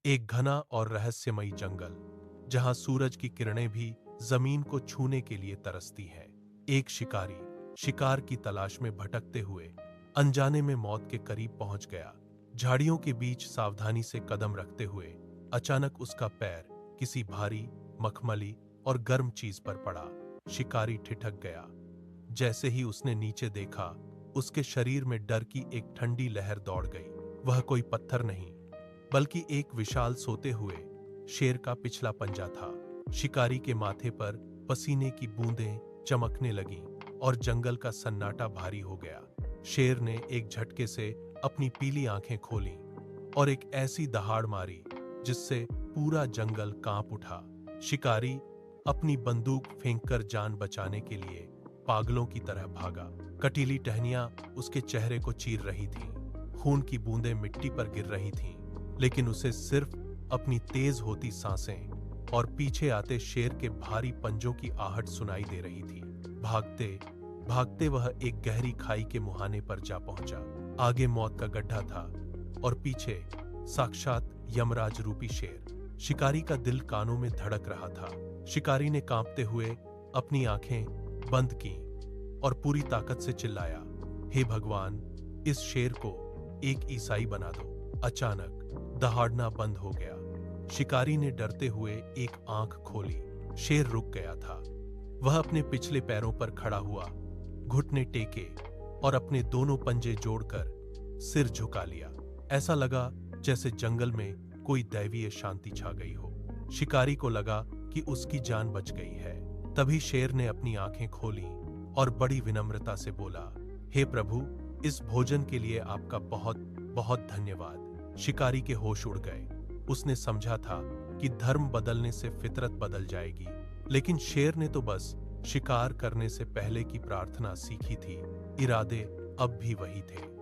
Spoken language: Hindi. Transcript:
एक घना और रहस्यमयी जंगल, जहां सूरज की किरणें भी जमीन को छूने के लिए तरसती हैं। एक शिकारी शिकार की तलाश में भटकते हुए अनजाने में मौत के करीब पहुंच गया। झाड़ियों के बीच सावधानी से कदम रखते हुए अचानक उसका पैर किसी भारी, मखमली और गर्म चीज पर पड़ा। शिकारी ठिठक गया। जैसे ही उसने नीचे देखा, उसके शरीर में डर की एक ठंडी लहर दौड़ गई। वह कोई पत्थर नहीं, बल्कि एक विशाल सोते हुए शेर का पिछला पंजा था। शिकारी के माथे पर पसीने की बूंदें चमकने लगीं और जंगल का सन्नाटा भारी हो गया। शेर ने एक झटके से अपनी पीली आंखें खोलीं और एक ऐसी दहाड़ मारी जिससे पूरा जंगल कांप उठा। शिकारी अपनी बंदूक फेंककर जान बचाने के लिए पागलों की तरह भागा। कटीली टहनियां उसके चेहरे को चीर रही थीं, खून की बूंदें मिट्टी पर गिर रही थीं, लेकिन उसे सिर्फ अपनी तेज होती सांसें और पीछे आते शेर के भारी पंजों की आहट सुनाई दे रही थी। भागते भागते वह एक गहरी खाई के मुहाने पर जा पहुंचा। आगे मौत का गड्ढा था और पीछे साक्षात यमराज रूपी शेर। शिकारी का दिल कानों में धड़क रहा था। शिकारी ने कांपते हुए अपनी आंखें बंद की और पूरी ताकत से चिल्लाया, हे भगवान, इस शेर को एक ईसाई बना दो। अचानक दहाड़ना बंद हो गया। शिकारी ने डरते हुए एक आंख खोली। शेर रुक गया था। वह अपने पिछले पैरों पर खड़ा हुआ, घुटने टेके और अपने दोनों पंजे जोड़कर सिर झुका लिया। ऐसा लगा जैसे जंगल में कोई दैवीय शांति छा गई हो। शिकारी को लगा कि उसकी जान बच गई है। तभी शेर ने अपनी आंखें खोली और बड़ी विनम्रता से बोला, हे प्रभु, इस भोजन के लिए आपका बहुत बहुत धन्यवाद। शिकारी के होश उड़ गए। उसने समझा था कि धर्म बदलने से फितरत बदल जाएगी, लेकिन शेर ने तो बस शिकार करने से पहले की प्रार्थना सीखी थी। इरादे अब भी वही थे।